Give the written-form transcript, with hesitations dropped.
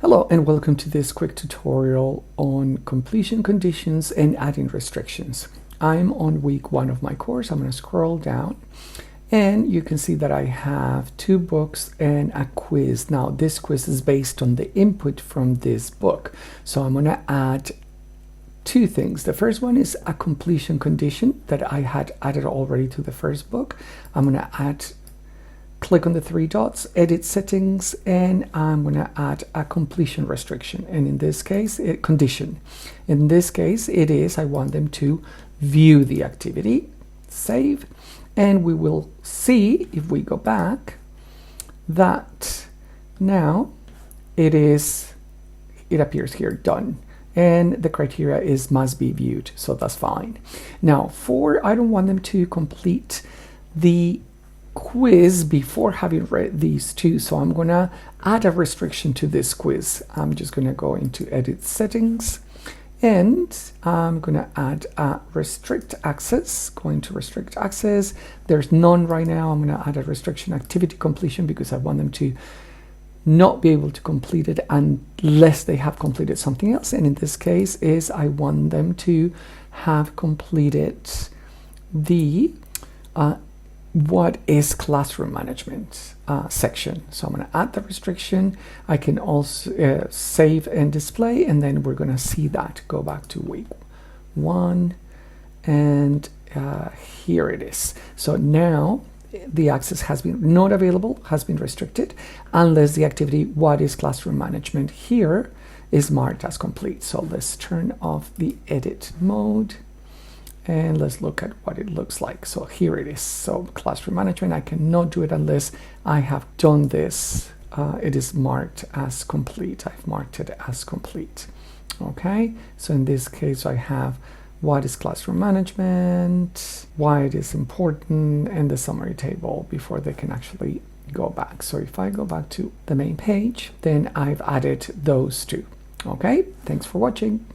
Hello and welcome to this quick tutorial on completion conditions and adding restrictions. I'm on week 1 of my course. I'm going to scroll down and you can see that I have 2 books and a quiz. Now this quiz is based on the input from this book. So I'm going to add 2 things. The first one is a completion condition that I had added already to the first book. I'm going to click on the 3 dots, edit settings, and I'm going to add a completion restriction. And in this case, condition. In this case, it is I want them to view the activity, save, and we will see if we go back that now it appears here done. And the criteria is must be viewed, so that's fine. Now, I don't want them to complete the quiz before having read these 2, so I'm going to add a restriction to this quiz. I'm just going to go into edit settings and I'm going to add a restrict access. Going to restrict access, there's none right now. I'm going to add a restriction activity completion because I want them to not be able to complete it unless they have completed something else, and in this case is I want them to have completed the what is classroom management section. So I'm going to add the restriction. I can also save and display, and then we're going to see that. Go back to week 1 and here it is. So now the access has been not available, has been restricted unless the activity what is classroom management here is marked as complete. So let's turn off the edit mode and let's look at what it looks like. So here it is. So classroom management, I cannot do it unless I have done this. It is marked as complete. I've marked it as complete. Okay, so in this case I have what is classroom management, why it is important, and the summary table before they can actually go back. So if I go back to the main page, then I've added those 2. Okay, thanks for watching.